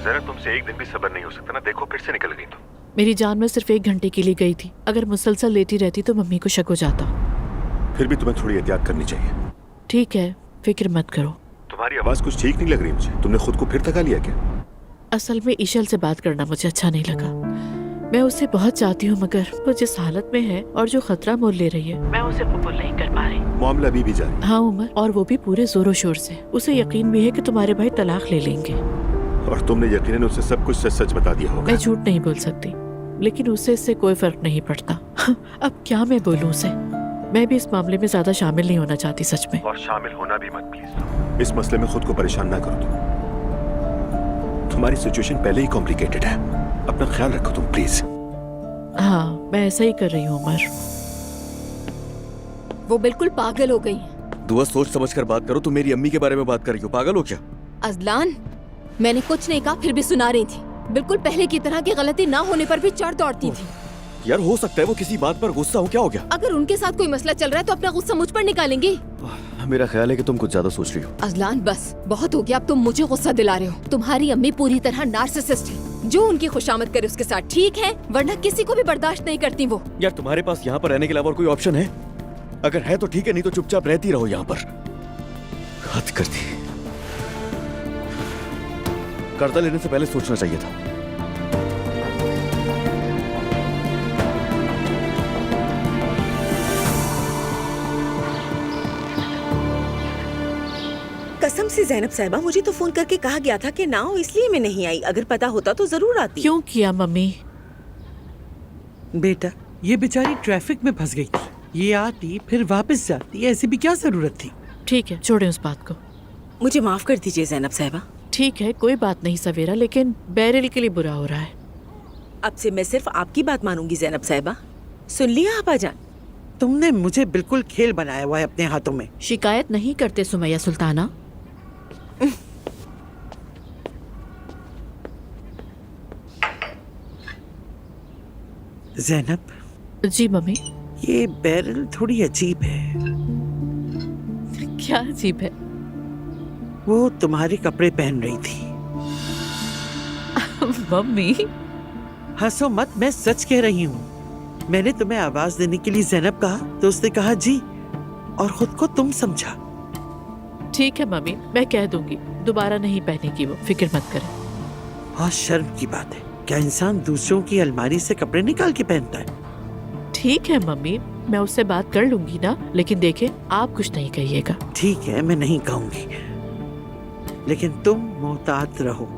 जरा तुमसे एक दिन भी सब्र नहीं हो सकता ना? देखो फिर से निकल गई तुम। मेरी जान में सिर्फ 1 घंटे के लिए गई थी। अगर मुसलसल लेटी रहती तो मम्मी को शक हो जाता। फिर भी तुम्हें थोड़ी एहतियात करनी चाहिए। ठीक है, फिक्र मत करो। तुम्हारी आवाज कुछ ठीक नहीं लग रही मुझे। तुमने खुद को फिर थका लिया क्या? असल में ईशल से बात करना मुझे अच्छा नहीं लगा। मैं उसे बहुत चाहती हूँ, मगर वो जिस हालत में है और जो खतरा मोल ले रही है, मैं उसे कबूल नहीं कर पा रही। मामला अभी भी जारी? हाँ उमर, और वो भी पूरे जोरों शोर से। उसे यकीन भी है कि तुम्हारे भाई तलाक ले लेंगे। और तुमने यकीनन उसे सब कुछ सच सच बता दिया होगा। मैं झूठ नहीं बोल सकती, लेकिन उससे इससे कोई फर्क नहीं पड़ता। अब क्या मैं बोलूँ उसे? मैं भी इस मामले में ज्यादा शामिल नहीं होना चाहती, सच में। और शामिल होना भी मत प्लीज। इस मसले में खुद को परेशान ना करो तुम। तुम्हारी सिचुएशन पहले ही कॉम्प्लिकेटेड है। अपना ख्याल रखो तुम प्लीज। हाँ, मैं ऐसा ही कर रही हूँ उमर। वो बिल्कुल पागल हो गई। दुआ, सोच समझ कर बात करो। तुम मेरी अम्मी के बारे में बात कर रही हो, पागल हो क्या? अजलान, मैंने कुछ नहीं कहा, फिर भी सुना रही थी। बिल्कुल पहले की तरह की गलती ना होने पर भी चढ़ दौड़ती थी। यार हो सकता है वो किसी बात पर गुस्सा हो, क्या हो गया? अगर उनके साथ कोई मसला चल रहा है तो अपना गुस्सा मुझ पर निकालेंगी। मेरा ख्याल है कि तुम कुछ ज्यादा सोच रही हो। अजलान बस बहुत हो गया, अब तुम मुझे गुस्सा दिला रहे हो। तुम्हारी अम्मी पूरी तरह नार्सिसिस्ट है। जो उनकी खुशामद करे उसके साथ ठीक है, वरना किसी को भी बर्दाश्त नहीं करती वो। यार तुम्हारे पास यहाँ पर रहने के अलावा और कोई ऑप्शन है? अगर है तो ठीक है, नहीं तो चुपचाप रहती रहो यहाँ पर। हद कर दी। कर्जा लेने से पहले सोचना चाहिए था। कसम से ज़ैनब साहिबा, मुझे तो फोन करके कहा गया था कि ना हो, इसलिए मैं नहीं आई। अगर पता होता तो जरूर आती। क्यों किया मम्मी? बेटा, ये बेचारी ट्रैफिक में फंस गई थी। ये आती फिर वापस जाती, ऐसी भी क्या जरूरत थी? ठीक है, छोड़े उस बात को। मुझे माफ कर दीजिए ज़ैनब साहिबा। ठीक है, कोई बात नहीं सवेरा, लेकिन बैरिल के लिए बुरा हो रहा है। अब से मैं सिर्फ आपकी बात मानूंगी ज़ैनब साहिबा। सुन लिया आपा जान? तुमने मुझे बिल्कुल खेल बनाया हुआ है अपने हाथों में। शिकायत नहीं करते सुमैया सुल्ताना। ज़ैनब। जी मम्मी। ये बैरल थोड़ी अजीब है। क्या अजीब है? वो तुम्हारे कपड़े पहन रही थी। मम्मी। हंसो मत, मैं सच कह रही हूँ। मैंने तुम्हें आवाज देने के लिए ज़ैनब कहा तो उसने कहा जी, और खुद को तुम समझा। ठीक है मम्मी, मैं कह दूंगी, दोबारा नहीं पहनेगी वो, फिक्र मत करें। बहुत शर्म की बात है, क्या इंसान दूसरों की अलमारी से कपड़े निकाल के पहनता है? ठीक है मम्मी, मैं उससे बात कर लूंगी ना, लेकिन देखे आप कुछ नहीं कहिएगा। ठीक है, मैं नहीं कहूंगी, लेकिन तुम मोहतात रहो।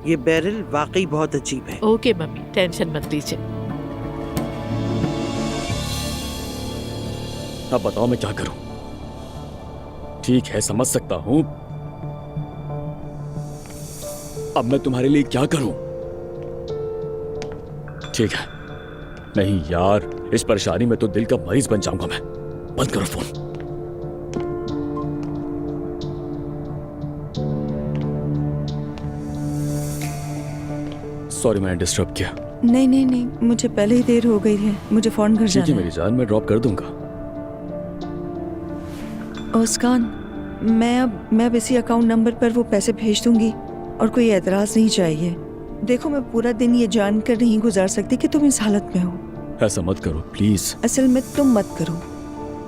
ये बैरल वाकई बहुत अजीब है। ओके मम्मी, टेंशन मत लीजिए। अब बताओ मैं क्या करूं? ठीक है, समझ सकता हूं। अब मैं तुम्हारे लिए क्या करूं? ठीक है। नहीं यार, इस परेशानी में तो दिल का मरीज बन जाऊंगा मैं। बंद करो फोन। सॉरी मैंने डिस्टर्ब किया। नहीं नहीं नहीं, मुझे पहले ही देर हो गई है, मुझे फौरन घर जाना ठीक है मेरी जान, मैं ड्रॉप कर दूंगा। उसकान, मैं अब इसी अकाउंट नंबर पर वो पैसे भेज दूंगी और कोई एतराज नहीं चाहिए। देखो, मैं पूरा दिन ये जानकर नहीं गुजार सकती कि तुम इस हालत में हो। ऐसा मत करो प्लीज। असल में तुम मत करो।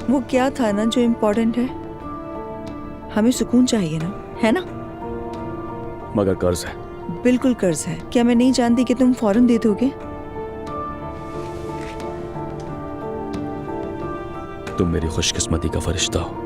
वो क्या था ना जो इम्पोर्टेंट है। हमें सुकून चाहिए ना, है ना? मगर कर्ज है। बिल्कुल कर्ज है। क्या मैं नहीं जानती कि तुम फौरन दे दोगे? तुम मेरी खुशकिस्मती का फरिश्ता हो।